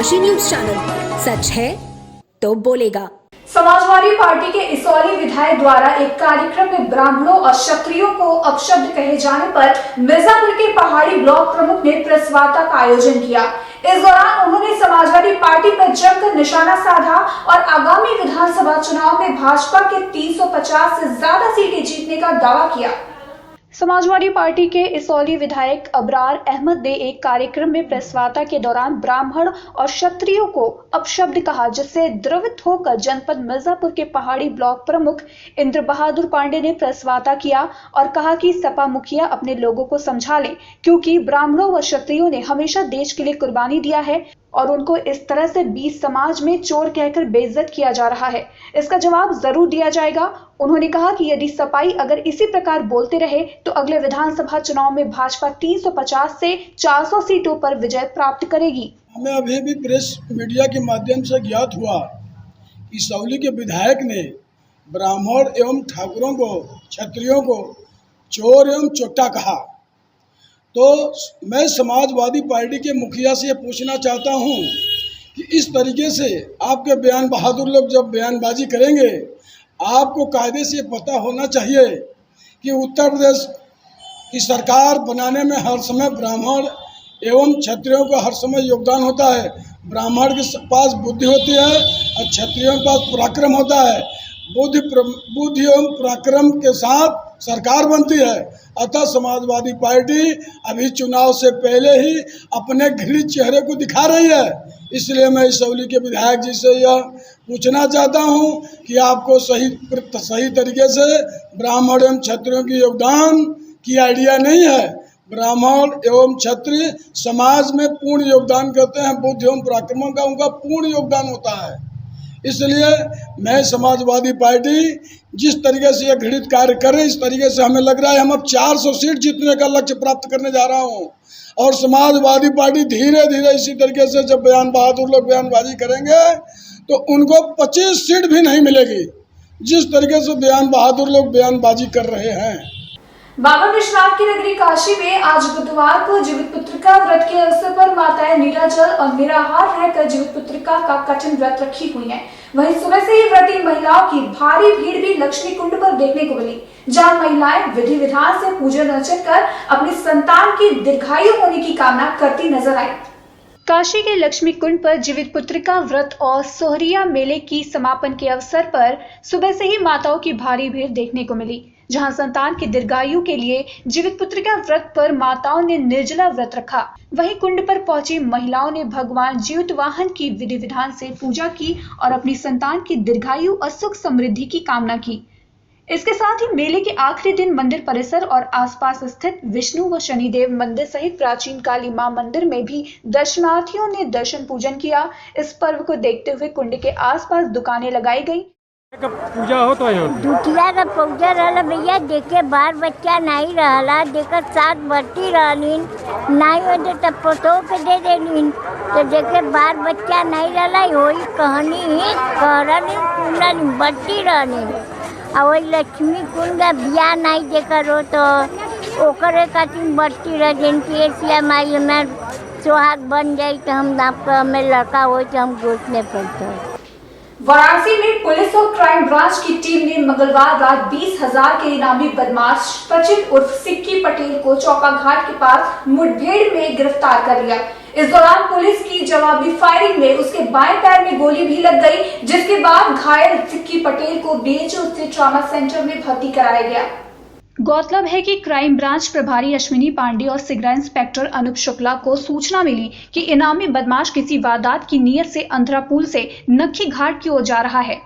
Kashi news channel, सच है तो बोलेगा। समाजवादी पार्टी के इसौली विधायक द्वारा एक कार्यक्रम में ब्राह्मणों और क्षत्रियों को अपशब्द कहे जाने पर मिर्जापुर के पहाड़ी ब्लॉक प्रमुख ने प्रेस वार्ता का आयोजन किया। इस दौरान उन्होंने समाजवादी पार्टी पर जमकर निशाना साधा और आगामी विधानसभा चुनाव में भाजपा के 350 से ज्यादा सीटें जीतने का दावा किया। समाजवादी पार्टी के इसौली विधायक अबरार अहमद ने एक कार्यक्रम में प्रेस वार्ता के दौरान ब्राह्मण और क्षत्रियों को अपशब्द कहा, जिससे द्रवित होकर जनपद मिर्जापुर के पहाड़ी ब्लॉक प्रमुख इंद्र बहादुर पांडे ने प्रेस वार्ता किया और कहा कि सपा मुखिया अपने लोगों को समझा लें, क्योंकि ब्राह्मणों व क्षत्रियों ने हमेशा देश के लिए कुर्बानी दिया है और उनको इस तरह से बीच समाज में चोर कहकर बेइज्जत किया जा रहा है। इसका जवाब जरूर दिया जाएगा। उन्होंने कहा कि यदि सपाई अगर इसी प्रकार बोलते रहे तो अगले विधानसभा चुनाव में भाजपा 350 से 400 सीटों पर विजय प्राप्त करेगी। हमें अभी भी प्रेस मीडिया के माध्यम से ज्ञात हुआ कि इसौली के विधायक ने ब्राह्मण एवं ठाकुरों को, क्षत्रियों को चोर एवं चोट्टा कहा। तो मैं समाजवादी पार्टी के मुखिया से ये पूछना चाहता हूँ कि इस तरीके से आपके बयान बहादुर लोग जब बयानबाजी करेंगे, आपको कायदे से पता होना चाहिए कि उत्तर प्रदेश की सरकार बनाने में हर समय ब्राह्मण एवं क्षत्रियों का हर समय योगदान होता है। ब्राह्मण के पास बुद्धि होती है और क्षत्रियों के पास पराक्रम होता है। बुद्धि एवं पराक्रम के साथ सरकार बनती है। अतः समाजवादी पार्टी अभी चुनाव से पहले ही अपने घृणित चेहरे को दिखा रही है। इसलिए मैं इसौली के विधायक जी से यह पूछना चाहता हूं कि आपको सही तरीके से ब्राह्मण एवं क्षत्रियों की योगदान की आइडिया नहीं है। ब्राह्मण एवं क्षत्रिय समाज में पूर्ण योगदान करते हैं। बुद्धि एवं पराक्रम का उनका पूर्ण योगदान होता है। इसलिए मैं समाजवादी पार्टी जिस तरीके से यह घृणित कार्य कर रही है, इस तरीके से हमें लग रहा है हम अब 400 सीट जीतने का लक्ष्य प्राप्त करने जा रहा हूं। और समाजवादी पार्टी धीरे धीरे इसी तरीके से जब बयान बहादुर लोग बयानबाजी करेंगे तो उनको 25 सीट भी नहीं मिलेगी, जिस तरीके से बयान बहादुर लोग बयानबाजी कर रहे हैं। बाबा विश्वनाथ की नगरी काशी में आज बुधवार को जीवित पुत्रिका व्रत के अवसर पर माताएं निराजल और निराहार रहकर जीवित पुत्रिका का कठिन व्रत रखी हुई हैं। वहीं सुबह से ही व्रती महिलाओं की भारी भीड़ भी लक्ष्मी कुंड पर देखने को मिली, जहां महिलाएं विधि विधान से पूजन अर्चन कर अपनी संतान की दीर्घायु होने की कामना करती नजर आई। काशी के लक्ष्मी कुंड पर जीवित पुत्रिका व्रत और सोहरिया मेले की समापन के अवसर पर सुबह से ही माताओं की भारी भीड़ देखने को मिली, जहां संतान की दीर्घायु के लिए जीवित पुत्रिका व्रत पर माताओं ने निर्जला व्रत रखा। वहीं कुंड पर पहुंची महिलाओं ने भगवान जीवित वाहन की विधि विधान से पूजा की और अपनी संतान की दीर्घायु और सुख समृद्धि की कामना की। इसके साथ ही मेले के आखिरी दिन मंदिर परिसर और आसपास स्थित विष्णु व शनिदेव मंदिर सहित प्राचीन काली मां मंदिर में भी दर्शनार्थियों ने दर्शन पूजन किया। इस पर्व को देखते हुए कुंड के आसपास दुकानें लगाई गई। पूजा हो तो दुतिया का पूजा रहला भैया, देखे बार बच्चा नहीं रहला, देकर साथ बढ़ती रहलीन, नहीं हो तो तब पोतो के दे देलीन, तो देखे बार बच्चा नहीं रहला, वही कहानी ही कहनी बढ़ती रहलीन। और वही लक्ष्मी कुंड का बिया नहीं देकर हो तो ओकरे खातिर बढ़ती रह जिनकी ऐसी हमारी हमें सुहाग बन जाए तो हम आपका हमें लड़का हो तो हम गोदने पड़ते हैं। वाराणसी में पुलिस और क्राइम ब्रांच की टीम ने मंगलवार रात 20,000 के इनामी बदमाश सचिन उर्फ सिक्की पटेल को चौका घाट के पास मुठभेड़ में गिरफ्तार कर लिया। इस दौरान पुलिस की जवाबी फायरिंग में उसके बाएं पैर में गोली भी लग गई, जिसके बाद घायल सिक्की पटेल को बीएचयू स्थित ट्रॉमा सेंटर में भर्ती कराया गया। गौरतलब है कि क्राइम ब्रांच प्रभारी अश्विनी पांडे और सिगरा इंस्पेक्टर अनूप शुक्ला को सूचना मिली कि इनामी बदमाश किसी वारदात की नीयत से अंधरा पुल से नक्खी घाट की ओर जा रहा है।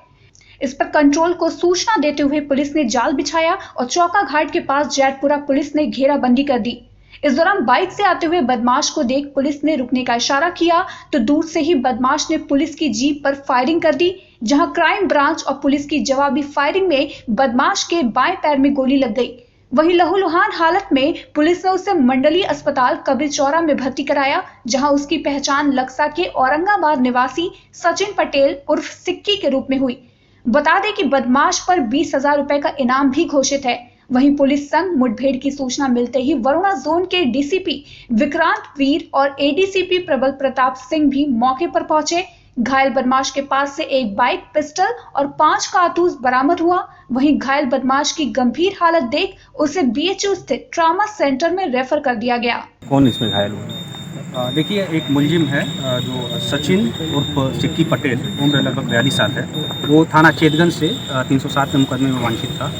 इस पर कंट्रोल को सूचना देते हुए पुलिस ने जाल बिछाया और चौका घाट के पास जैतपुरा पुलिस ने घेराबंदी कर दी। इस दौरान बाइक से आते हुए बदमाश को देख पुलिस ने रुकने का इशारा किया तो दूर से ही बदमाश ने पुलिस की जीप पर फायरिंग कर दी, जहां क्राइम ब्रांच और पुलिस की जवाबी फायरिंग में बदमाश के बाएं पैर में गोली लग गई। वहीं लहूलुहान हालत में पुलिस ने उसे मंडलीय अस्पताल कबीर चौरा में भर्ती कराया, जहां उसकी पहचान लक्सा के औरंगाबाद निवासी सचिन पटेल उर्फ सिक्की के रूप में हुई। बता दें कि बदमाश पर 20,000 रुपए का इनाम भी घोषित है। वहीं पुलिस संग मुठभेड़ की सूचना मिलते ही वरुणा जोन के डीसीपी विक्रांत वीर और एडीसीपी प्रबल प्रताप सिंह भी मौके पर पहुंचे। घायल बदमाश के पास से एक बाइक, पिस्टल और 5 कारतूस बरामद हुआ। वहीं घायल बदमाश की गंभीर हालत देख उसे बीएचयू स्थित ट्रॉमा सेंटर में रेफर कर दिया गया। कौन इसमें घायल हुआ? देखिए, एक मुलजिम है जो सचिन उर्फ सिक्की पटेल, उम्र लगभग 42 साल है। वो थाना चेतगंज से 307 के मुकदमे में वांछित था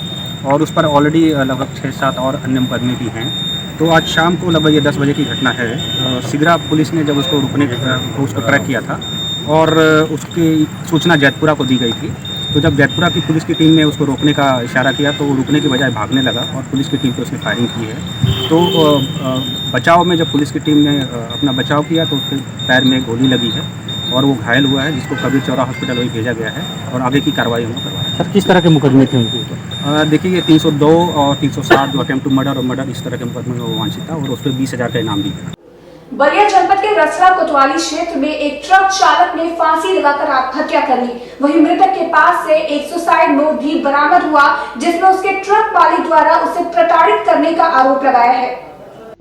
और उस पर ऑलरेडी लगभग 6-7 और अन्य मुकदमे भी हैं। तो आज शाम को लगभग ये 10 बजे की घटना है। सिगरा पुलिस ने जब उसको उसको ट्रैक किया था और उसकी सूचना जैतपुरा को दी गई थी। तो जब जैतपुरा की पुलिस की टीम ने उसको रोकने का इशारा किया तो वो रुकने के बजाय भागने लगा और पुलिस की टीम पे उसने फायरिंग की है। तो बचाव में जब पुलिस की टीम ने अपना बचाव किया तो उसके पैर में गोली लगी है और वो घायल हुआ है, जिसको कबीर चौरा हॉस्पिटल वही भेजा गया है और आगे की कार्रवाई हम करवाएं। सर, किस तरह के मुकदमे थे उनके? देखिए, ये 302 और 307 जो अटेम्प्ट टू मर्डर और मर्डर इस तरह के मुकदमे में वो वांछित था और उस पर 20,000 का इनाम भी है। बलिया जनपद के रसला कोतवाली क्षेत्र में एक ट्रक चालक ने फांसी लगाकर आत्महत्या कर ली। वहीं मृतक के पास से एक सुसाइड नोट भी बरामद हुआ, जिसमें उसके ट्रक मालिक द्वारा उसे प्रताड़ित करने का आरोप लगाया है।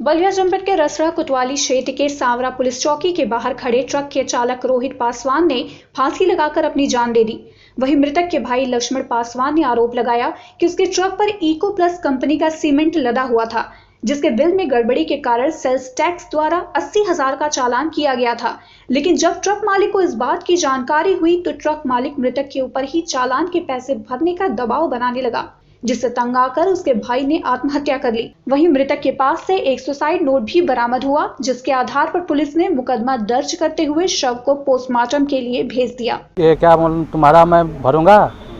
बलिया जनपद के रसला कोतवाली क्षेत्र के सांवरा पुलिस चौकी के बाहर खड़े ट्रक के चालक रोहित पासवान ने फांसी लगाकर अपनी जान दे दी। वहीं मृतक के भाई लक्ष्मण पासवान ने आरोप लगाया कि उसके ट्रक पर इको प्लस कंपनी का सीमेंट लदा हुआ था, जिसके बिल में गड़बड़ी के कारण सेल्स टैक्स द्वारा 80,000 का चालान किया गया था। लेकिन जब ट्रक मालिक को इस बात की जानकारी हुई तो ट्रक मालिक मृतक के ऊपर ही चालान के पैसे भरने का दबाव बनाने लगा, जिससे तंग आकर उसके भाई ने आत्महत्या कर ली। वहीं मृतक के पास से एक सुसाइड नोट भी बरामद हुआ, जिसके आधार पर पुलिस ने मुकदमा दर्ज करते हुए शव को पोस्टमार्टम के लिए भेज दिया। ये क्या तुम्हारा मैं भरूंगा,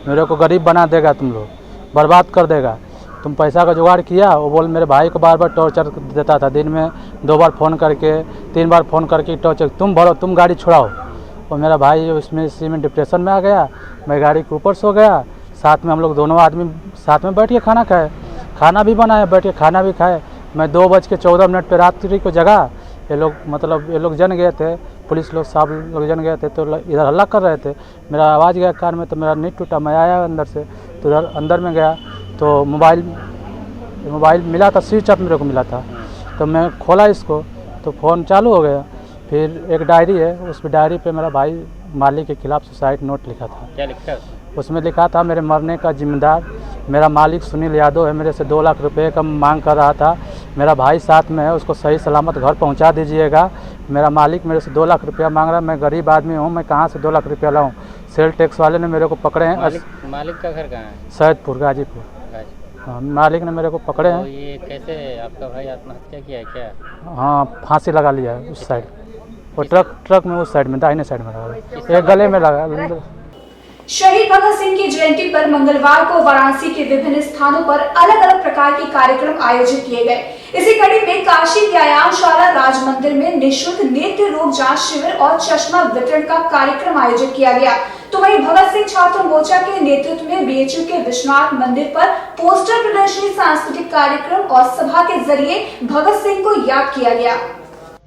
मेरे को गरीब बना देगा, तुम लोग बर्बाद कर देगा। तुम पैसा का जुगाड़ किया। वो बोल मेरे भाई को बार बार टॉर्चर देता था, दिन में 2 बार फ़ोन करके 3 बार फ़ोन करके टॉर्चर, तुम भरो, तुम गाड़ी छुड़ाओ। और मेरा भाई उसमें इसी में डिप्रेशन में आ गया, मैं गाड़ी के ऊपर सो गया। साथ में हम लोग दोनों आदमी साथ में बैठ के खाना खाए, खाना भी बनाए, बैठ के खाना भी खाए। मैं 2:14 पे रात्रि को जगा। ये लोग जन गए थे, पुलिस लोग सब लोग जन गए थे, तो इधर हल्ला कर रहे थे। मेरा आवाज़ गया कान में, तो मेरा नींद टूटा। मैं आया अंदर से, तो इधर अंदर में गया तो मोबाइल मिला था, स्विच ऑफ मेरे को मिला था। तो मैं खोला इसको तो फ़ोन चालू हो गया। फिर एक डायरी है, उस डायरी पे मेरा भाई मालिक के खिलाफ सुसाइड नोट लिखा था। क्या लिखा? उसमें लिखा था, मेरे मरने का जिम्मेदार मेरा मालिक सुनील यादव है, मेरे से 2 लाख रुपए का मांग कर रहा था। मेरा भाई साथ में है, उसको सही सलामत घर पहुंचा दीजिएगा। मेरा मालिक मेरे से 2 लाख रुपया मांग रहा है, मैं गरीब आदमी हूँ, मैं कहाँ से 2 लाख रुपया लाऊं। सेल टैक्स वाले ने मेरे को पकड़े हैं। मालिक का घर कहाँ है? सैदपुर, गाजीपुर। हाँ, मालिक ने मेरे को पकड़े हैं। तो ये कैसे आपका भाई आत्महत्या किया है क्या? हाँ, फांसी लगा लिया है उस साइड, और ट्रक में उस साइड में, दाहिने साइड में लगा, एक गले में लगा। शहीद भगत सिंह की जयंती पर मंगलवार को वाराणसी के विभिन्न स्थानों पर अलग अलग प्रकार के कार्यक्रम आयोजित किए गए। इसी कड़ी में काशी व्यायामशाला राज मंदिर में निःशुल्क नेत्र रोग जांच शिविर और चश्मा वितरण का कार्यक्रम आयोजित किया गया। तो वहीं भगत सिंह छात्र मोर्चा के नेतृत्व में बीएचयू के विश्वनाथ मंदिर पर पोस्टर प्रदर्शनी, सांस्कृतिक कार्यक्रम और सभा के जरिए भगत सिंह को याद किया गया।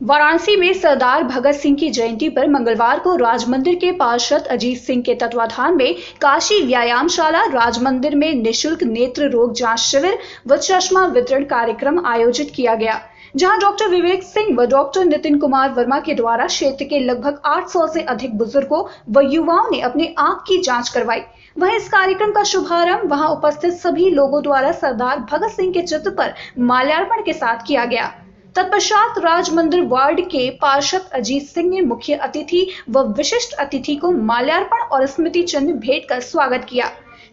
वाराणसी में सरदार भगत सिंह की जयंती पर मंगलवार को राज मंदिर के पार्षद अजीत सिंह के तत्वाधान में काशी व्यायामशाला राज मंदिर में निःशुल्क नेत्र रोग जांच शिविर व चश्मा वितरण कार्यक्रम आयोजित किया गया, जहां डॉक्टर विवेक सिंह व डॉक्टर नितिन कुमार वर्मा के द्वारा क्षेत्र के लगभग 800 से अधिक बुजुर्गों व युवाओं ने अपनी आंख की जाँच करवाई। वहीं इस कार्यक्रम का शुभारंभ वहां उपस्थित सभी लोगों द्वारा सरदार भगत सिंह के चित्र पर माल्यार्पण के साथ किया गया। तत्पश्चात राज मंदिर वार्ड के पार्षद अजीत सिंह ने मुख्य अतिथि व विशिष्ट अतिथि को माल्यार्पण और स्मृति चिन्ह भेंट कर स्वागत किया,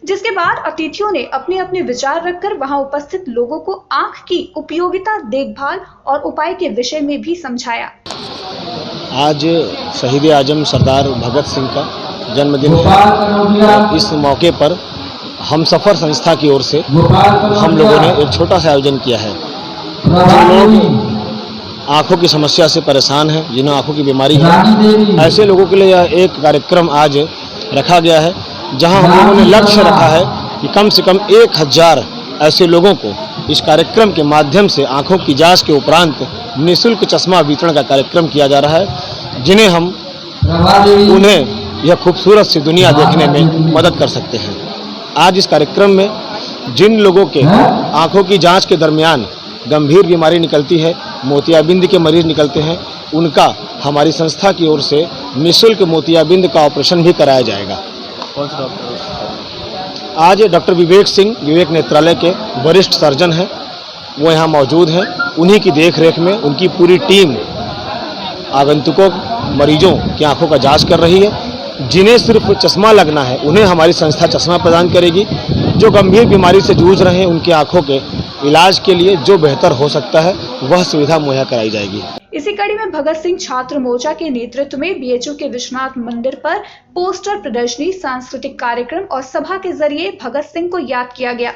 जिसके बाद अतिथियों ने अपने अपने विचार रखकर वहां उपस्थित लोगों को आंख की उपयोगिता, देखभाल और उपाय के विषय में भी समझाया। आज शहीद आजम सरदार भगत सिंह का जन्मदिन है। इस मौके पर हम सफर संस्था की ओर से हम लोगों ने एक छोटा सा आयोजन किया है। जो लोग आंखों की समस्या से परेशान हैं, जिन्हें आंखों की बीमारी है, ऐसे लोगों के लिए यह एक कार्यक्रम आज रखा गया है, जहां हम लोगों ने लक्ष्य रखा है कि कम से कम 1000 ऐसे लोगों को इस कार्यक्रम के माध्यम से आंखों की जांच के उपरांत निःशुल्क चश्मा वितरण का कार्यक्रम किया जा रहा है, जिन्हें हम उन्हें यह खूबसूरत सी दुनिया देखने में मदद कर सकते हैं। आज इस कार्यक्रम में जिन लोगों के आंखों की जांच के दरमियान गंभीर बीमारी निकलती है, मोतियाबिंद के मरीज निकलते हैं, उनका हमारी संस्था की ओर से निःशुल्क मोतियाबिंद का ऑपरेशन भी कराया जाएगा। कौन सा डॉक्टर? आज डॉक्टर विवेक सिंह विवेक नेत्रालय के वरिष्ठ सर्जन हैं, वो यहाँ मौजूद हैं। उन्हीं की देखरेख में उनकी पूरी टीम आगंतुकों मरीजों की आंखों का जांच कर रही है। जिन्हें सिर्फ चश्मा लगना है उन्हें हमारी संस्था चश्मा प्रदान करेगी। जो गंभीर बीमारी से जूझ रहे हैं उनकी आंखों के इलाज के लिए जो बेहतर हो सकता है वह सुविधा मुहैया कराई जाएगी। इसी कड़ी में भगत सिंह छात्र मोर्चा के नेतृत्व में बीएचयू के विश्वनाथ मंदिर पर पोस्टर प्रदर्शनी, सांस्कृतिक कार्यक्रम और सभा के जरिए भगत सिंह को याद किया गया।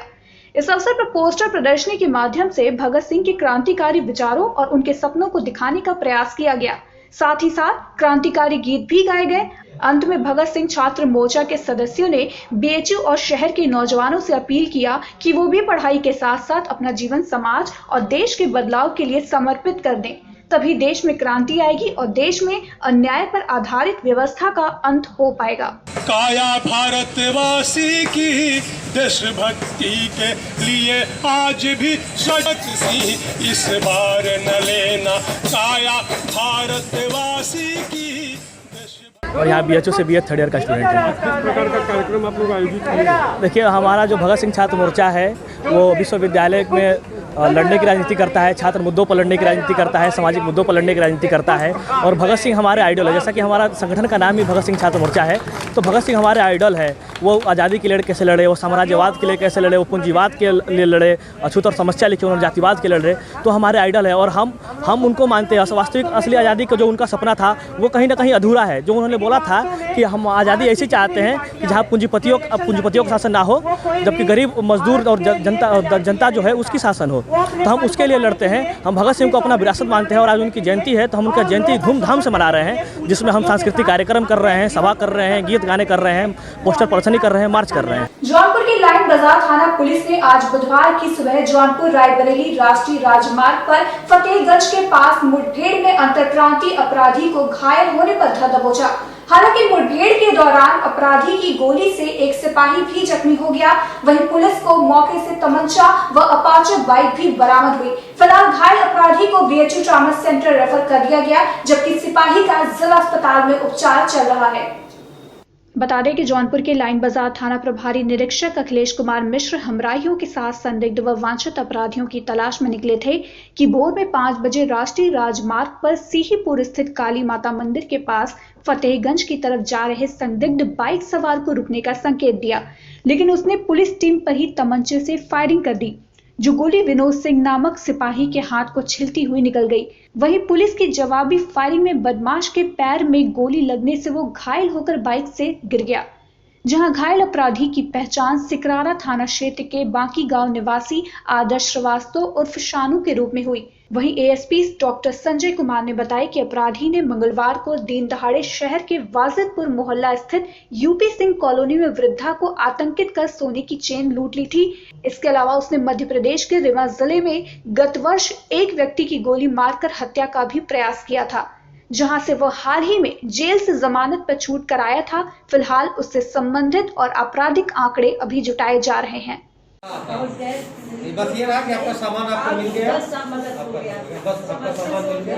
इस अवसर पर पोस्टर प्रदर्शनी के माध्यम से भगत सिंह के क्रांतिकारी विचारों और उनके सपनों को दिखाने का प्रयास किया गया। साथ ही साथ क्रांतिकारी गीत भी गाए गए। अंत में भगत सिंह छात्र मोर्चा के सदस्यों ने बीएचयू और शहर के नौजवानों से अपील किया कि वो भी पढ़ाई के साथ साथ अपना जीवन समाज और देश के बदलाव के लिए समर्पित कर दें। तभी देश में क्रांति आएगी और देश में अन्याय पर आधारित व्यवस्था का अंत हो पाएगा। काया भारतवासी की देशभक्ति के लिए आज भी सजग सी, इस बार न लेना काया भारतवासी की। और यहाँ बीएचयू से बीए थर्ड ईयर का स्टूडेंट है। किस प्रकार का कार्यक्रम आप लोग आयोजित किए? देखिए, हमारा जो भगत सिंह छात्र मोर्चा है वो विश्वविद्यालय में लड़ने की राजनीति करता है, छात्र मुद्दों पर लड़ने की राजनीति करता है, सामाजिक मुद्दों पर लड़ने की राजनीति करता है। और भगत सिंह हमारे आइडल है। जैसा कि हमारा संगठन का नाम ही भगत सिंह छात्र मोर्चा है, तो भगत सिंह हमारे आइडल है। वो आज़ादी के लिए कैसे लड़े, वो साम्राज्यवाद के लिए कैसे लड़े, वो पूंजीवाद के लिए लड़े, अछूत और समस्या लिखे उन्होंने जातिवाद के लड़े, तो हमारे आइडल है। और हम उनको मानते हैं। वास्तविक असली आज़ादी का जो उनका सपना था वो कहीं ना कहीं अधूरा है। जो उन्होंने बोला था कि हम आज़ादी ऐसी चाहते हैं कि जहाँ पूंजीपतियों का शासन ना हो, जबकि गरीब मजदूर और जनता जो है उसकी शासन हो। तो हम उसके लिए लड़ते हैं। हम भगत सिंह को अपना विरासत मानते हैं और आज उनकी जयंती है, तो हम उनका जयंती धूमधाम से मना रहे हैं, जिसमें हम सांस्कृतिक कार्यक्रम कर रहे हैं, सभा कर रहे हैं, गीत गाने कर रहे हैं, पोस्टर प्रदर्शनी कर रहे हैं, मार्च कर रहे हैं। जौनपुर के लाइन बाजार थाना पुलिस ने आज बुधवार की सुबह जौनपुर रायबरेली राष्ट्रीय राजमार्ग पर फतेहगंज के पास मुठभेड़ में अंतर्क्रांतीय अपराधी को घायल होने पर धर दबोचा। हालांकि मुठभेड़ के दौरान अपराधी की गोली से एक सिपाही भी जख्मी हो गया। वहीं पुलिस को मौके से तमंचा व अपाचे बाइक भी बरामद हुई। फिलहाल घायल अपराधी को बीएचयू ट्रॉमा सेंटर रेफर कर दिया गया, जबकि सिपाही का जिला अस्पताल में उपचार चल रहा है। बता दें कि जौनपुर के लाइन बाजार थाना प्रभारी निरीक्षक अखिलेश कुमार मिश्र हमराहियों के साथ संदिग्ध व वांछित अपराधियों की तलाश में निकले थे कि भोर में 5 बजे राष्ट्रीय राजमार्ग पर सीहीपुर स्थित काली माता मंदिर के पास फतेहगंज की तरफ जा रहे संदिग्ध बाइक सवार को रुकने का संकेत दिया, लेकिन उसने पुलिस टीम पर ही तमंचे से फायरिंग कर दी, जो गोली विनोद सिंह नामक सिपाही के हाथ को छिलती हुई निकल गई। वहीं पुलिस की जवाबी फायरिंग में बदमाश के पैर में गोली लगने से वो घायल होकर बाइक से गिर गया, जहां घायल अपराधी की पहचान सिकरारा थाना क्षेत्र के बाकी गांव निवासी आदर्श श्रीवास्तव उर्फ शानू के रूप में हुई। वहीं एएसपी डॉक्टर संजय कुमार ने बताया कि अपराधी ने मंगलवार को दिन दहाड़े शहर के वाजिदपुर मोहल्ला स्थित यूपी सिंह कॉलोनी में वृद्धा को आतंकित कर सोने की चेन लूट ली थी। इसके अलावा उसने मध्य प्रदेश के रीवा जिले में गत वर्ष एक व्यक्ति की गोली मारकर हत्या का भी प्रयास किया था, जहां से वह हाल ही में जेल से जमानत पर छूट कर आया था। फिलहाल उससे संबंधित और आपराधिक आंकड़े अभी जुटाए जा रहे हैं। बस ये रहा कि आपका सामान आपको मिल गया, बस आपका सामान मिल गया।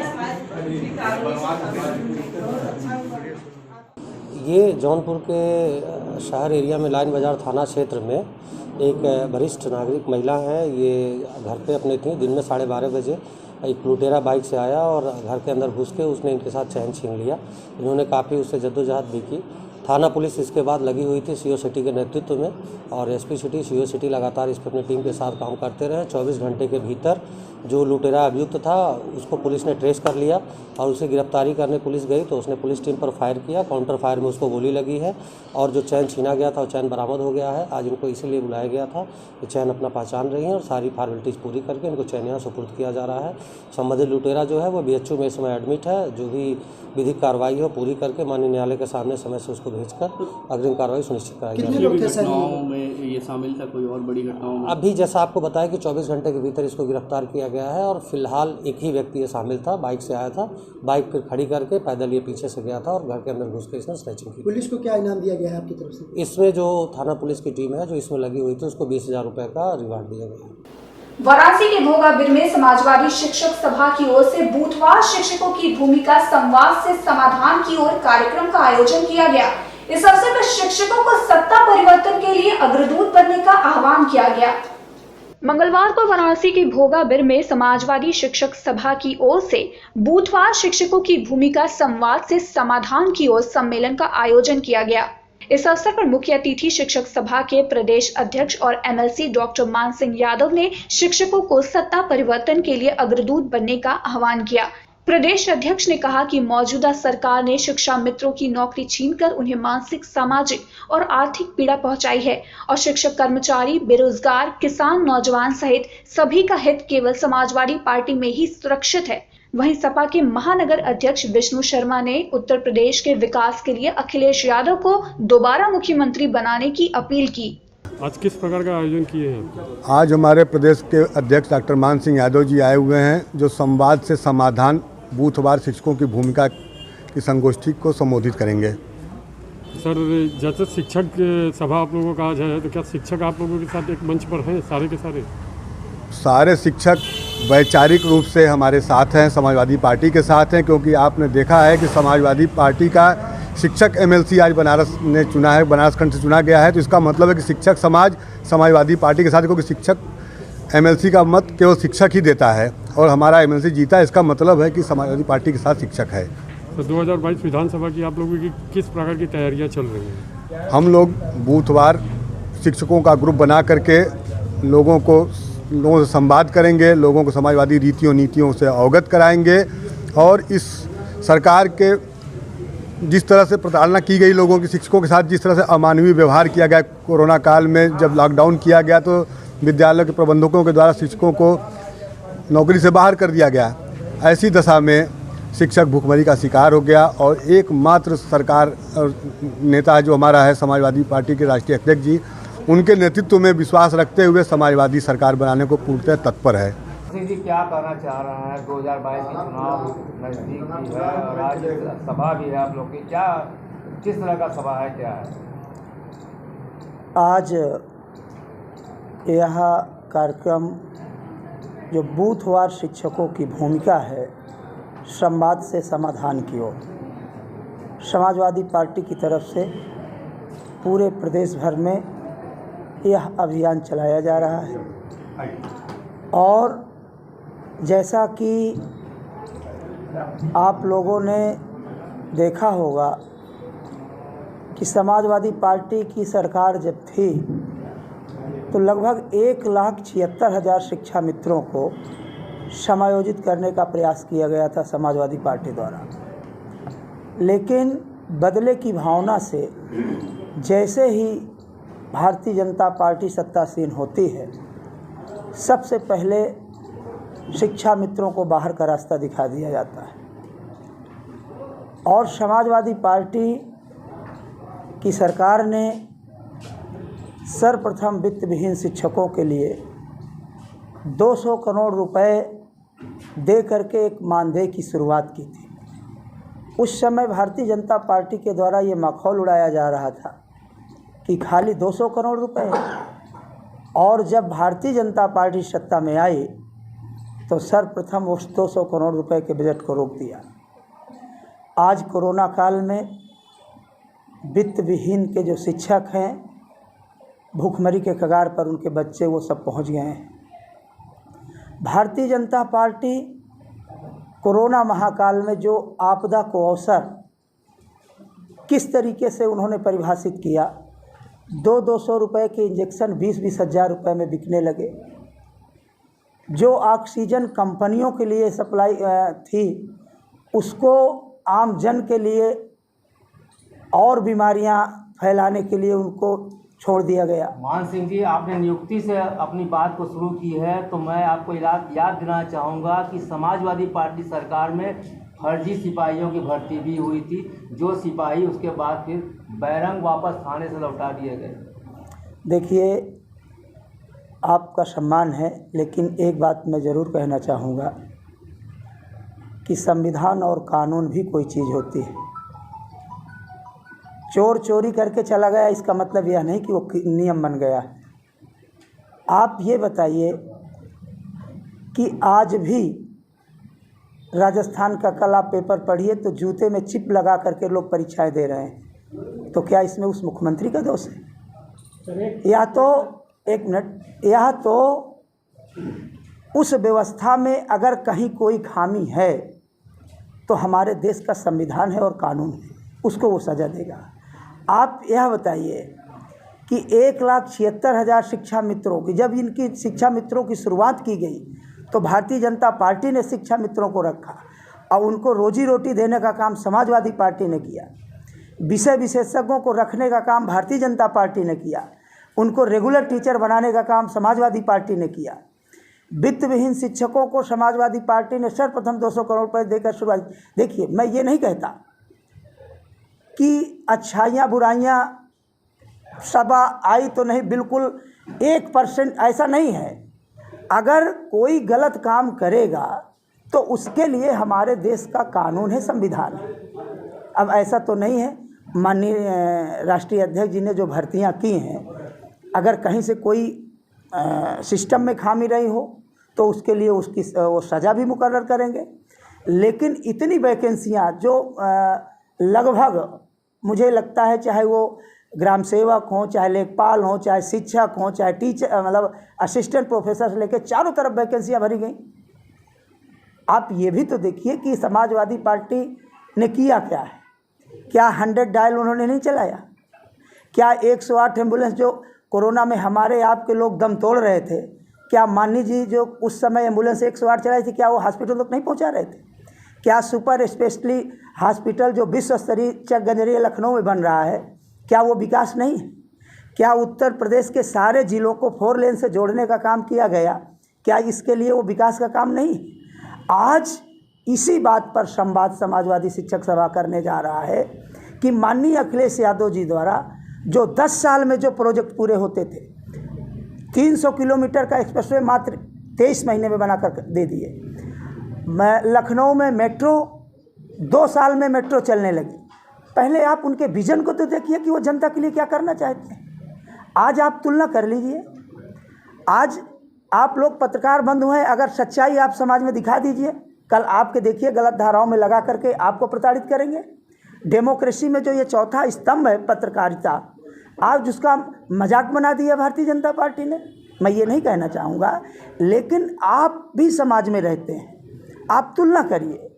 ये जौनपुर के शहर एरिया में लाइन बाजार थाना क्षेत्र में एक वरिष्ठ नागरिक महिला है। ये घर पे अपने थी। दिन में 12:30 बजे एक लुटेरा बाइक से आया और घर के अंदर घुस के उसने इनके साथ चैन छीन लिया। इन्होंने काफ़ी उससे जद्दोजहद भी की। थाना पुलिस इसके बाद लगी हुई थी सीओ सिटी के नेतृत्व में, और एसपी सिटी सीओ सिटी लगातार इस पर अपनी टीम के साथ काम करते रहे। 24 घंटे के भीतर जो लुटेरा अभियुक्त था उसको पुलिस ने ट्रेस कर लिया और उसे गिरफ्तारी करने पुलिस गई तो उसने पुलिस टीम पर फायर किया। काउंटर फायर में उसको गोली लगी है और जो चैन छीना गया था वो चैन बरामद हो गया है। आज इनको इसीलिए बुलाया गया था कि चैन अपना पहचान रही है और सारी फॉर्मेलिटीज़ पूरी करके इनको चैन यहाँ सुपुर्द किया जा रहा है। संबंधित लुटेरा जो है वो बीएचयू में इस समय एडमिट है। जो भी विधिक कार्रवाई हो पूरी करके माननीय न्यायालय के सामने समय से उसको भेजकर अग्रिम कार्रवाई सुनिश्चित कराई जाएगी। घटनाओं में ये शामिल था, कोई और बड़ी घटनाओं में? अभी जैसा आपको बताया कि 24 घंटे के भीतर इसको गिरफ्तार किया गया है और फिलहाल एक ही व्यक्ति ये शामिल था, बाइक से आया था, बाइक फिर खड़ी करके पैदल ये पीछे से गया था और घर के अंदर घुस के इसने स्नैचिंग की। पुलिस को क्या इनाम दिया गया है आपकी तरफ से? इसमें जो थाना पुलिस की टीम है जो इसमें लगी हुई थी उसको 20,000 रुपये का रिवार्ड दिया गया है। वाराणसी के भोगाबिर में समाजवादी शिक्षक सभा की ओर से बूथवार शिक्षकों की भूमिका संवाद से समाधान की ओर कार्यक्रम का आयोजन किया गया। इस अवसर पर शिक्षकों को सत्ता परिवर्तन के लिए अग्रदूत बनने का आह्वान किया गया। मंगलवार को वाराणसी के भोगाबिर में समाजवादी शिक्षक सभा की ओर से बूथवार शिक्षकों की भूमिका संवाद से समाधान की ओर सम्मेलन का आयोजन किया गया। इस अवसर पर मुख्य अतिथि शिक्षक सभा के प्रदेश अध्यक्ष और एमएलसी डॉक्टर मान सिंह यादव ने शिक्षकों को सत्ता परिवर्तन के लिए अग्रदूत बनने का आह्वान किया। प्रदेश अध्यक्ष ने कहा कि मौजूदा सरकार ने शिक्षा मित्रों की नौकरी छीनकर उन्हें मानसिक, सामाजिक और आर्थिक पीड़ा पहुंचाई है और शिक्षक, कर्मचारी, बेरोजगार, किसान, नौजवान सहित सभी का हित केवल समाजवादी पार्टी में ही सुरक्षित है। वहीं सपा के महानगर अध्यक्ष विष्णु शर्मा ने उत्तर प्रदेश के विकास के लिए अखिलेश यादव को दोबारा मुख्यमंत्री बनाने की अपील की। आज किस प्रकार का आयोजन किए हैं? आज हमारे प्रदेश के अध्यक्ष डॉक्टर मान सिंह यादव जी आए हुए हैं जो संवाद से समाधान बूथवार शिक्षकों की भूमिका की संगोष्ठी को संबोधित करेंगे। सर, जैसे शिक्षक सभा आप लोगों का आज है तो क्या शिक्षक आप लोगों के साथ एक मंच पर हैं सारे के सारे? सारे शिक्षक वैचारिक रूप से हमारे साथ हैं, समाजवादी पार्टी के साथ हैं, क्योंकि आपने देखा है कि समाजवादी पार्टी का शिक्षक एमएलसी आज बनारस ने चुना है, बनारस खंड से चुना गया है। तो इसका मतलब है कि शिक्षक समाज समाजवादी पार्टी के साथ, क्योंकि शिक्षक एमएलसी का मत केवल शिक्षक ही देता है और हमारा एमएलसी जीता, इसका मतलब है कि समाजवादी पार्टी के साथ शिक्षक है। तो 2022 विधानसभा की आप लोगों की किस प्रकार की तैयारियाँ चल रही हैं? हम लोग बूथवार शिक्षकों का ग्रुप बना करके लोगों से संवाद करेंगे, लोगों को समाजवादी रीतियों नीतियों से अवगत कराएंगे और इस सरकार के जिस तरह से प्रताड़ना की गई लोगों की, शिक्षकों के साथ जिस तरह से अमानवीय व्यवहार किया गया कोरोना काल में, जब लॉकडाउन किया गया तो विद्यालय के प्रबंधकों के द्वारा शिक्षकों को नौकरी से बाहर कर दिया गया। ऐसी दशा में शिक्षक भूखमरी का शिकार हो गया और एकमात्र सरकार नेता जो हमारा है समाजवादी पार्टी के राष्ट्रीय अध्यक्ष जी, उनके नेतृत्व में विश्वास रखते हुए समाजवादी सरकार बनाने को पूर्णतः तत्पर है। जी क्या कहना चाह रहा है? 2022 की चुनाव नज़दीक भी है और आज सभा भी है आप लोग की, क्या किस तरह का सभा है, क्या है? आज यह कार्यक्रम जो बूथवार शिक्षकों की भूमिका है संवाद से समाधान की ओर, समाजवादी पार्टी की तरफ से पूरे प्रदेश भर में यह अभियान चलाया जा रहा है। और जैसा कि आप लोगों ने देखा होगा कि समाजवादी पार्टी की सरकार जब थी तो लगभग 1,76,000 शिक्षा मित्रों को समायोजित करने का प्रयास किया गया था समाजवादी पार्टी द्वारा। लेकिन बदले की भावना से जैसे ही भारतीय जनता पार्टी सत्तासीन होती है, सबसे पहले शिक्षा मित्रों को बाहर का रास्ता दिखा दिया जाता है और समाजवादी पार्टी की सरकार ने सर्वप्रथम वित्त विहीन शिक्षकों के लिए 200 करोड़ रुपए दे करके एक मानदेय की शुरुआत की थी। उस समय भारतीय जनता पार्टी के द्वारा ये मखौल उड़ाया जा रहा था कि खाली 200 करोड़ रुपए, और जब भारतीय जनता पार्टी सत्ता में आई तो सर्वप्रथम उस 200 करोड़ रुपए के बजट को रोक दिया। आज कोरोना काल में वित्त विहीन के जो शिक्षक हैं, भूखमरी के कगार पर उनके बच्चे वो सब पहुंच गए हैं। भारतीय जनता पार्टी कोरोना महाकाल में जो आपदा को अवसर किस तरीके से उन्होंने परिभाषित किया, 200 रुपये के इंजेक्शन 20-20 हज़ार रुपये में बिकने लगे। जो ऑक्सीजन कंपनियों के लिए सप्लाई थी उसको आम जन के लिए और बीमारियां फैलाने के लिए उनको छोड़ दिया गया। मान सिंह जी, आपने नियुक्ति से अपनी बात को शुरू की है तो मैं आपको याद दिलाना चाहूँगा कि समाजवादी पार्टी सरकार में फर्जी सिपाहियों की भर्ती भी हुई थी, जो सिपाही उसके बाद फिर बैरंग वापस थाने से लौटा दिए गए। देखिए, आपका सम्मान है, लेकिन एक बात मैं ज़रूर कहना चाहूँगा कि संविधान और कानून भी कोई चीज़ होती है। चोर चोरी करके चला गया, इसका मतलब यह नहीं कि वो नियम बन गया। आप ये बताइए कि आज भी राजस्थान का कल आप पेपर पढ़िए तो जूते में चिप लगा करके लोग परीक्षाएं दे रहे हैं, तो क्या इसमें उस मुख्यमंत्री का दोष है? या तो एक मिनट, यह तो उस व्यवस्था में अगर कहीं कोई खामी है तो हमारे देश का संविधान है और कानून है, उसको वो सज़ा देगा। आप यह बताइए कि 1,76,000 शिक्षा मित्रों की, जब इनकी शिक्षा मित्रों की शुरुआत की गई तो भारतीय जनता पार्टी ने शिक्षा मित्रों को रखा और उनको रोजी रोटी देने का काम समाजवादी पार्टी ने किया। विषय विशेषज्ञों को रखने का काम भारतीय जनता पार्टी ने किया। उनको रेगुलर टीचर बनाने का काम समाजवादी पार्टी ने किया। वित्त विहीन शिक्षकों को समाजवादी पार्टी ने सर्वप्रथम 200 करोड़ रुपये देकर शुरुआत। देखिए, मैं ये नहीं कहता कि अच्छाइयाँ बुराइयाँ सब आई तो नहीं, बिल्कुल 1% ऐसा नहीं है। अगर कोई गलत काम करेगा तो उसके लिए हमारे देश का कानून है, संविधान है। अब ऐसा तो नहीं है, माननीय राष्ट्रीय अध्यक्ष जी ने जो भर्तियां की हैं, अगर कहीं से कोई सिस्टम में खामी रही हो तो उसके लिए उसकी वो सज़ा भी मुकर्रर करेंगे। लेकिन इतनी वैकेंसियां जो लगभग मुझे लगता है, चाहे वो ग्राम सेवक हों, चाहे लेखपाल हों, चाहे शिक्षक हों, चाहे टीचर मतलब असिस्टेंट प्रोफेसर से लेकर चारों तरफ वैकेंसियां भरी गई। आप ये भी तो देखिए कि समाजवादी पार्टी ने किया क्या है। क्या 100 डायल उन्होंने नहीं चलाया? क्या 108 एम्बुलेंस जो कोरोना में हमारे आपके लोग दम तोड़ रहे थे, क्या माननीय जी जो उस समय एम्बुलेंस 108 चलाई थी, क्या वो हॉस्पिटल तक नहीं पहुंचा रहे थे? क्या सुपर स्पेशलिटी हॉस्पिटल जो विश्व स्तरीय चकगंजरी लखनऊ में बन रहा है, क्या वो विकास नहीं है? क्या उत्तर प्रदेश के सारे जिलों को 4 लेन से जोड़ने का काम किया गया, क्या इसके लिए वो विकास का काम नहीं? आज इसी बात पर संवाद समाजवादी शिक्षक सभा करने जा रहा है कि माननीय अखिलेश यादव जी द्वारा जो 10 साल में जो प्रोजेक्ट पूरे होते थे, 300 किलोमीटर का एक्सप्रेसवे मात्र 23 महीने में बनाकर दे दिए। लखनऊ में मेट्रो 2 साल में मेट्रो चलने लगी। पहले आप उनके विजन को तो देखिए कि वो जनता के लिए क्या करना चाहते हैं। आज आप तुलना कर लीजिए। आज आप लोग पत्रकार बंधु हैं, अगर सच्चाई आप समाज में दिखा दीजिए, कल आपके देखिए गलत धाराओं में लगा करके आपको प्रताड़ित करेंगे। डेमोक्रेसी में जो ये चौथा स्तंभ है पत्रकारिता, आज जिसका मजाक बना दिया भारतीय जनता पार्टी ने। मैं ये नहीं कहना चाहूँगा, लेकिन आप भी समाज में रहते हैं। आप तुलना करिए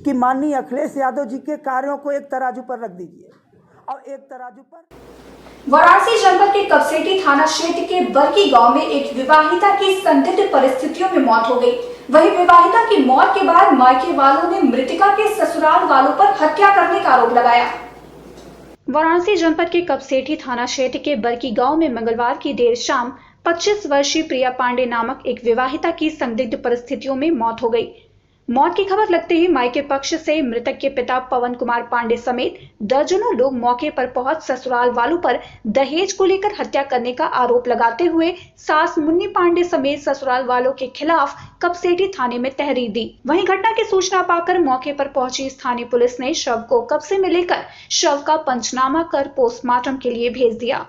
कि माननीय अखिलेश यादव जी के कार्यों को एक तराजू पर रख दीजिए और एक तराजू पर। वाराणसी जनपद के कपसेटी थाना क्षेत्र के बरकी गांव में एक विवाहिता की संदिग्ध परिस्थितियों में मौत हो गई। वहीं विवाहिता की मौत के बाद मायके वालों ने मृतका के ससुराल वालों पर हत्या करने का आरोप लगाया। वाराणसी जनपद के कपसेटी थाना क्षेत्र के बरकी गांव में मंगलवार की देर शाम 25 वर्षीय प्रिया पांडे नामक एक विवाहिता की संदिग्ध परिस्थितियों में मौत हो गई। मौत की खबर लगते ही मायके पक्ष से मृतक के पिता पवन कुमार पांडे समेत दर्जनों लोग मौके पर पहुंच ससुराल वालों पर दहेज को लेकर हत्या करने का आरोप लगाते हुए सास मुन्नी पांडे समेत ससुराल वालों के खिलाफ कपसेटी थाने में तहरीर दी। वहीं घटना की सूचना पाकर मौके पर पहुंची स्थानीय पुलिस ने शव को कब्जे में लेकर शव का पंचनामा कर पोस्टमार्टम के लिए भेज दिया।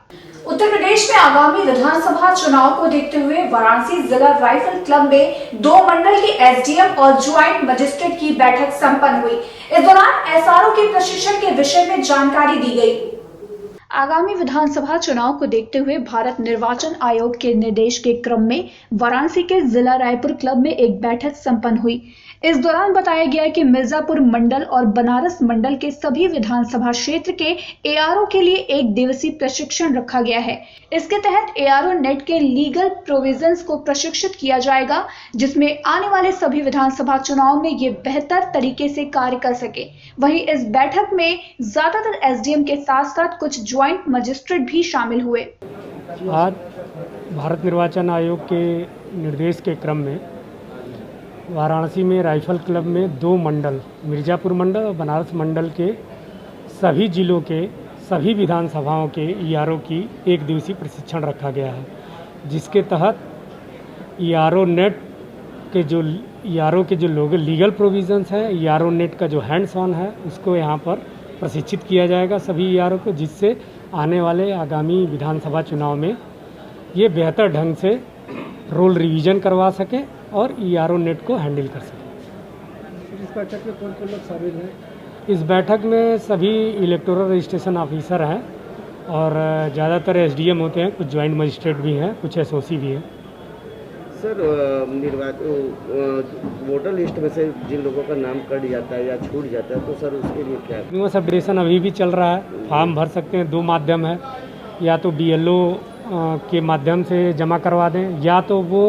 उत्तर प्रदेश में आगामी विधानसभा चुनाव को देखते हुए वाराणसी जिला राइफल क्लब में 2 मंडल के एसडीएम और ज्वाइंट मजिस्ट्रेट की बैठक संपन्न हुई। इस दौरान एसआरओ के प्रशिक्षण के विषय में जानकारी दी गई। आगामी विधानसभा चुनाव को देखते हुए भारत निर्वाचन आयोग के निर्देश के क्रम में वाराणसी के जिला रायपुर क्लब में एक बैठक संपन्न हुई। इस दौरान बताया गया कि मिर्जापुर मंडल और बनारस मंडल के सभी विधानसभा क्षेत्र के एआरओ के लिए 1 दिवसीय प्रशिक्षण रखा गया है। इसके तहत एआरओ नेट के लीगल प्रोविजंस को प्रशिक्षित किया जाएगा, जिसमें आने वाले सभी विधानसभा चुनाव में ये बेहतर तरीके से कार्य कर सके। वहीं इस बैठक में ज्यादातर एसडीएम के साथ साथ कुछ ज्वाइंट मजिस्ट्रेट भी शामिल हुए। आज भारत निर्वाचन आयोग के निर्देश के क्रम में वाराणसी में राइफल क्लब में 2 मंडल, मिर्ज़ापुर मंडल और बनारस मंडल के सभी जिलों के सभी विधानसभाओं के ईआरओ की 1 दिवसीय प्रशिक्षण रखा गया है, जिसके तहत ERO नेट के जो लोग लीगल प्रोविज़न्स हैं, ERO नेट का जो हैंड्स ऑन है उसको यहाँ पर प्रशिक्षित किया जाएगा सभी ERO को, जिससे आने वाले आगामी विधानसभा चुनाव में ये बेहतर ढंग से रोल रिवीजन करवा सकें और ERO नेट को हैंडल कर सकें। इस बैठक में कौन कौन लोग शामिल हैं? इस बैठक में सभी इलेक्टोरल रजिस्ट्रेशन ऑफिसर हैं और ज़्यादातर SDM होते हैं, कुछ ज्वाइंट मजिस्ट्रेट भी हैं, कुछ SOC भी हैं। सर, वोटर लिस्ट में से जिन लोगों का नाम कट जाता है या छूट जाता है तो सर उसके लिए क्या? न्यूज़ अपडेशन अभी भी चल रहा है, फॉर्म भर सकते हैं, 2 माध्यम है, या तो BLO के माध्यम से जमा करवा दें या तो वो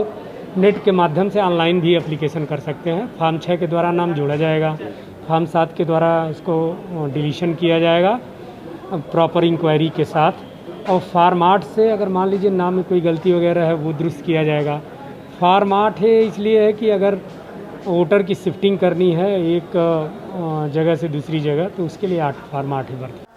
नेट के माध्यम से ऑनलाइन भी एप्लीकेशन कर सकते हैं। फॉर्म 6 के द्वारा नाम जोड़ा जाएगा, फॉर्म 7 के द्वारा उसको डिलीशन किया जाएगा प्रॉपर इंक्वायरी के साथ, और फॉर्म 8 से अगर मान लीजिए नाम में कोई गलती वगैरह है वो दुरुस्त किया जाएगा। फॉर्म 8 है इसलिए है कि अगर वोटर की शिफ्टिंग करनी है एक जगह से दूसरी जगह तो उसके लिए फॉर्म 8 ही भरते।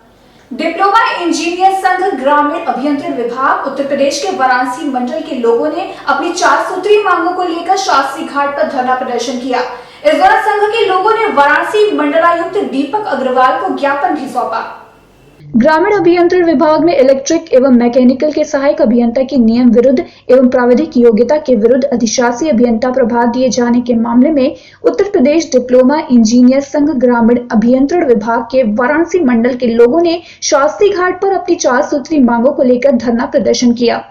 डिप्लोमा इंजीनियर संघ ग्रामीण अभियंत्रण विभाग उत्तर प्रदेश के वाराणसी मंडल के लोगों ने अपनी 4 सूत्री मांगों को लेकर शास्त्री घाट पर धरना प्रदर्शन किया। इस दौरान संघ के लोगों ने वाराणसी मंडलायुक्त दीपक अग्रवाल को ज्ञापन भी सौंपा। ग्रामीण अभियंत्रण विभाग में इलेक्ट्रिक एवं मैकेनिकल के सहायक अभियंता की नियम विरुद्ध एवं प्राविधिक योग्यता के विरुद्ध अधिशासी अभियंता प्रभार दिए जाने के मामले में उत्तर प्रदेश डिप्लोमा इंजीनियर संघ ग्रामीण अभियंत्रण विभाग के वाराणसी मंडल के लोगों ने शास्त्री घाट पर अपनी 4 सूत्री मांगों को लेकर धरना प्रदर्शन किया।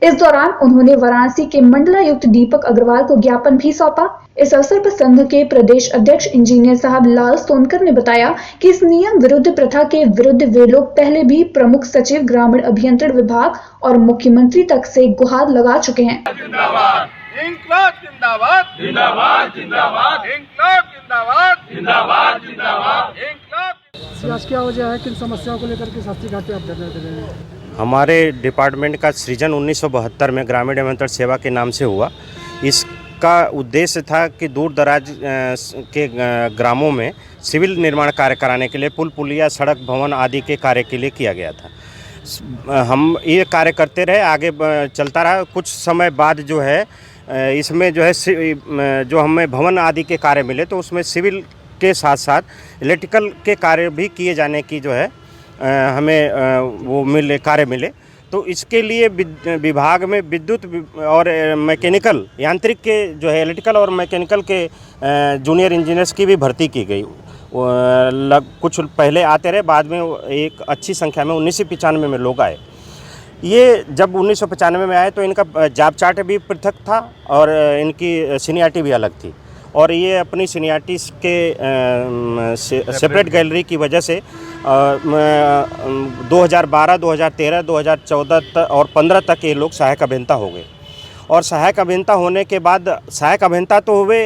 इस दौरान उन्होंने वाराणसी के मंडलायुक्त दीपक अग्रवाल को ज्ञापन भी सौंपा। इस अवसर पर संघ के प्रदेश अध्यक्ष इंजीनियर साहब लाल सोनकर ने बताया कि इस नियम विरुद्ध प्रथा के विरुद्ध वे लोग पहले भी प्रमुख सचिव ग्रामीण अभियंत्रण विभाग और मुख्यमंत्री तक से गुहार लगा चुके हैं। जिंदाबाद इंकलाब जिंदाबाद जिंदाबाद जिंदाबाद इंकलाब जिंदाबाद जिंदाबाद जिंदाबाद इंकलाब। आज क्या वजह है, किन समस्याओं को लेकर के शास्त्री घाट पे आप धरना दे रहे हैं? हमारे डिपार्टमेंट का सृजन 1972 में ग्रामीण अभियंत्रण सेवा के नाम से हुआ। इसका उद्देश्य था कि दूर दराज के ग्रामों में सिविल निर्माण कार्य कराने के लिए पुल पुलिया सड़क भवन आदि के कार्य के लिए किया गया था। हम ये कार्य करते रहे, आगे चलता रहा। कुछ समय बाद जो है इसमें जो है जो हमें भवन आदि के कार्य मिले तो उसमें सिविल के साथ साथ इलेक्ट्रिकल के कार्य भी किए जाने की जो है हमें वो कार्य मिले। तो इसके लिए विभाग में विद्युत और मैकेनिकल यांत्रिक के जो है इलेक्ट्रिकल और मैकेनिकल के जूनियर इंजीनियर्स की भी भर्ती की गई। कुछ पहले आते रहे, बाद में एक अच्छी संख्या में 1995 में लोग आए। ये जब 1995 में आए तो इनका जॉब चार्ट भी पृथक था और इनकी सीनियरिटी भी अलग थी, और ये अपनी सीनियरिटी के सेपरेट गैलरी की वजह से 2012, 2013, 2014 और 15 तक ये लोग सहायक अभियंता हो गए। और सहायक अभियंता होने के बाद सहायक अभियंता तो हुए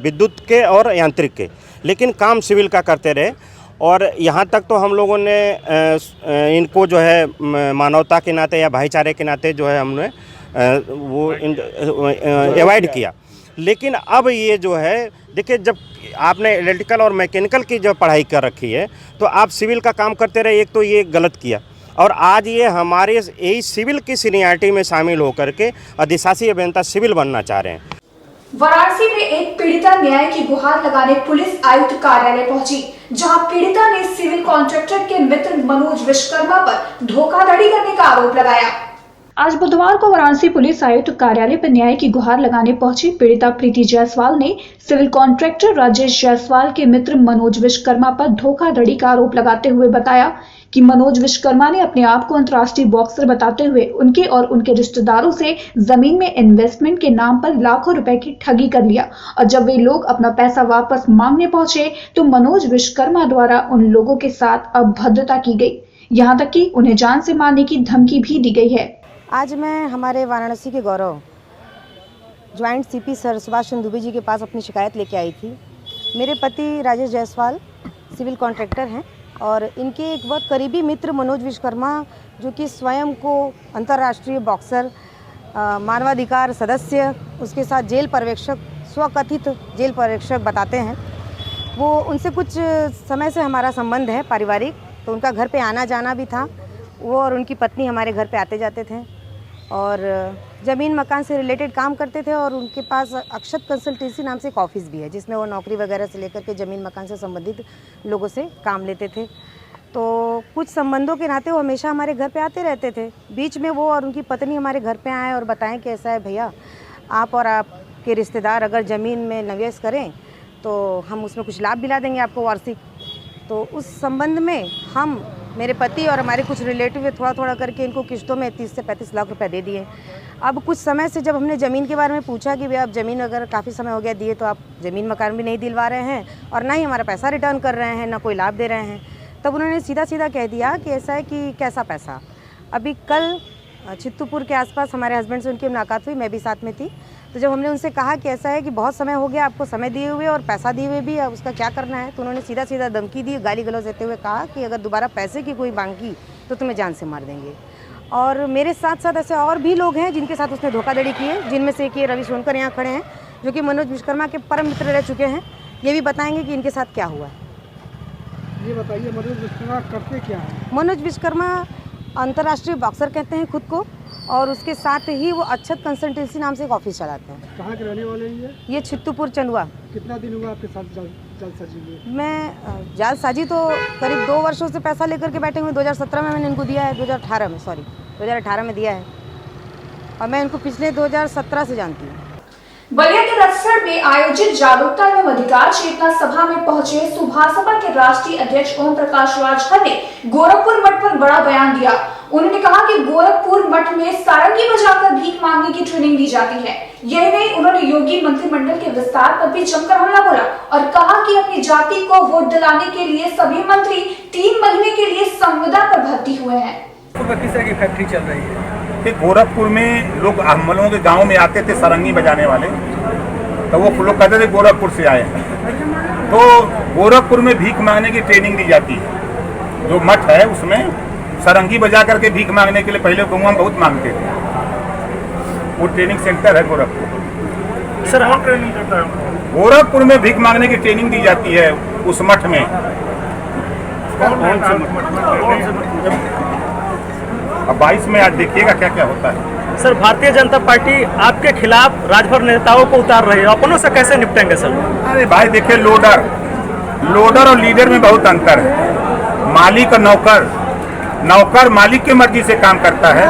विद्युत के और यांत्रिक के, लेकिन काम सिविल का करते रहे। और यहाँ तक तो हम लोगों ने इनको जो है मानवता के नाते या भाईचारे के नाते जो है हमने वो अवॉइड किया। लेकिन अब ये जो है देखिए, जब आपने इलेक्ट्रिकल और मैकेनिकल की जो पढ़ाई कर रखी है तो आप सिविल का काम करते रहे, एक तो ये गलत किया। और आज ये हमारे यही सिविल की सीनियरिटी में शामिल होकर के अधिशासी अभियंता सिविल बनना चाह रहे हैं। वाराणसी में एक पीड़िता न्याय की गुहार लगाने पुलिस आयुक्त कार्यालय पहुंची, जहां पीड़िता ने सिविल कॉन्ट्रैक्टर के मित्र मनोज विश्वकर्मा पर धोखाधड़ी करने का आरोप लगाया। आज बुधवार को वाराणसी पुलिस आयुक्त कार्यालय पर न्याय की गुहार लगाने पहुंची पीड़िता प्रीति जायसवाल ने सिविल कॉन्ट्रैक्टर राजेश जायसवाल के मित्र मनोज विश्वकर्मा पर धोखाधड़ी का आरोप लगाते हुए बताया कि मनोज विश्वकर्मा ने अपने आप को अंतर्राष्ट्रीय बॉक्सर बताते हुए उनके और उनके रिश्तेदारों से जमीन में इन्वेस्टमेंट के नाम पर लाखों रुपए की ठगी कर लिया, और जब वे लोग अपना पैसा वापस मांगने पहुंचे तो मनोज विश्वकर्मा द्वारा उन लोगों के साथ अभद्रता की गई, यहाँ तक कि उन्हें जान से मारने की धमकी भी दी गई है। आज मैं हमारे वाराणसी के गौरव joint CP sir Subhash Chandra Dubey ji के पास अपनी शिकायत लेके आई थी। मेरे पति राजेश जायसवाल सिविल कॉन्ट्रैक्टर हैं और इनके एक बहुत करीबी मित्र मनोज विश्वकर्मा, जो कि स्वयं को अंतर्राष्ट्रीय बॉक्सर, मानवाधिकार सदस्य, उसके साथ जेल पर्यवेक्षक, स्वकथित जेल पर्यवेक्षक बताते हैं। वो उनसे कुछ समय से हमारा संबंध है पारिवारिक, तो उनका घर पे आना जाना भी था। वो और उनकी पत्नी हमारे घर पे आते जाते थे। और ज़मीन मकान से रिलेटेड काम करते थे और उनके पास अक्षत कंसल्टेंसी नाम से एक ऑफिस भी है जिसमें वो नौकरी वगैरह से लेकर के ज़मीन मकान से संबंधित लोगों से काम लेते थे। तो कुछ संबंधों के नाते वो हमेशा हमारे घर पे आते रहते थे। बीच में वो और उनकी पत्नी हमारे घर पे आए और बताएं कि ऐसा है भैया, आप और आपके रिश्तेदार अगर ज़मीन में निवेश करें तो हम उसमें कुछ लाभ दिला देंगे आपको वार्षिक। तो उस संबंध में हम, मेरे पति और हमारे कुछ रिलेटिव थोड़ा थोड़ा करके इनको किस्तों में 30 से 35 लाख रुपए दे दिए। अब कुछ समय से जब हमने ज़मीन के बारे में पूछा कि भैया आप ज़मीन अगर काफ़ी समय हो गया दिए तो आप ज़मीन मकान भी नहीं दिलवा रहे हैं और ना ही हमारा पैसा रिटर्न कर रहे हैं, ना कोई लाभ दे रहे हैं, तब उन्होंने सीधा सीधा कह दिया कि ऐसा है कि कैसा पैसा। अभी कल चित्तूपुर के आसपास हमारे हस्बैंड से उनकी मुलाकात हुई, मैं भी साथ में थी। तो जब हमने उनसे कहा कि ऐसा है कि बहुत समय हो गया आपको समय दिए हुए और पैसा दिए हुए भी, अब उसका क्या करना है, तो उन्होंने सीधा सीधा धमकी दी, गाली गलौज देते हुए कहा कि अगर दोबारा पैसे की कोई मांग की तो तुम्हें जान से मार देंगे। और मेरे साथ साथ ऐसे और भी लोग हैं जिनके साथ उसने धोखाधड़ी की है, जिनमें से एक ये रवि सोनकर यहाँ खड़े हैं जो कि मनोज विश्वकर्मा के परम मित्र रह चुके हैं। ये भी बताएंगे कि इनके साथ क्या हुआ है। ये बताइए, मनोज विश्वकर्मा करते क्या है? मनोज विश्वकर्मा अंतर्राष्ट्रीय बॉक्सर कहते हैं खुद को और उसके साथ ही वो अक्षत कंसल्टेंसी नाम से एक ऑफिस चलाते हैं। कहाँ के रहने वाले हैं ये चित्तूपुर चंदुआ। कितना दिन हुआ आपके साथ जालसाजी में? मैं जालसाजी तो करीब 2 वर्षों से पैसा लेकर के बैठे हुए। 2017 में मैंने इनको दिया है, 2018 में दिया है और मैं इनको पिछले 2017 से जानती हूँ। बलिया के रक्सड़ में आयोजित जागरूकता एवं अधिकार चेतना सभा में पहुंचे सुभाषपा के राष्ट्रीय अध्यक्ष ओम प्रकाश राजभर ने गोरखपुर मठ पर बड़ा बयान दिया। उन्होंने कहा कि गोरखपुर मठ में सारंगी बजाकर भीख मांगने की ट्रेनिंग दी जाती है। यही नहीं, उन्होंने योगी मंत्रिमंडल के विस्तार पर भी जमकर हमला बोला और कहा कि अपनी जाति को वोट दिलाने के लिए सभी मंत्री 3 महीने के लिए संविदा पर भर्ती हुए हैं। किस तरह की फैक्ट्री चल रही है? गोरखपुर में लोग हम लोगों के गांव में आते थे सारंगी बजाने वाले, तो वो लोग कहते थे गोरखपुर से आए हैं। तो गोरखपुर में भीख मांगने की ट्रेनिंग दी जाती है। जो मठ है उसमें सारंगी बजा करके भीख मांगने के लिए पहले गाँव में बहुत मांगते थे। वो ट्रेनिंग सेंटर है गोरखपुर। सर हम ट्रेनिंग करता है गोरखपुर में भीख मांगने की ट्रेनिंग दी जाती है उस मठ में। अब 22 में आज देखिएगा क्या क्या होता है। सर भारतीय जनता पार्टी आपके खिलाफ राजभर नेताओं को उतार रही है, अपनों से कैसे निपटेंगे सर? अरे भाई देखिए, लोडर और लीडर में बहुत अंतर है। मालिक और नौकर मालिक की मर्जी से काम करता है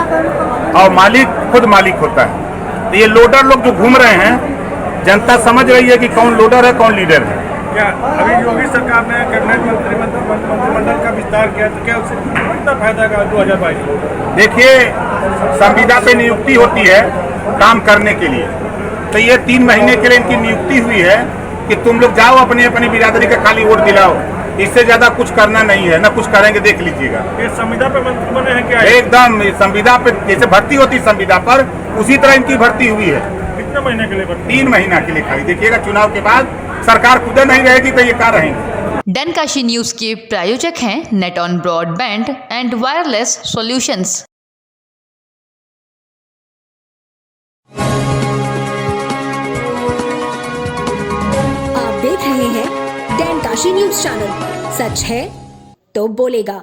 और मालिक खुद मालिक होता है। तो ये लोडर लोग जो घूम रहे हैं, जनता समझ रही है कि कौन लोडर है कौन लीडर है। क्या अभी योगी सरकार ने कैबिनेट मंत्रिमंडल का विस्तार किया, तो क्या उससे कितना फायदा का 2022 को? देखिए, संविदा पे नियुक्ति होती है काम करने के लिए, तो ये 3 महीने के लिए इनकी नियुक्ति हुई है कि तुम लोग जाओ अपनी अपनी बिरादरी का खाली वोट दिलाओ। इससे ज्यादा कुछ करना नहीं है, ना कुछ करेंगे, देख लीजिएगा। ये संविदा पे मंत्री बने हैं क्या? एकदम संविदा पे जैसे भर्ती होती संविदा पर, उसी तरह इनकी भर्ती हुई है। कितने महीने के लिए? 3 महीना के लिए खाली। देखिएगा चुनाव के बाद सरकार खुद नहीं रहेगी तो ये क्या रहेंगे। डनकाशी न्यूज के प्रायोजक हैं net on broadband and wireless solutions. आप देख रहे हैं डनकाशी न्यूज चैनल। सच है तो बोलेगा।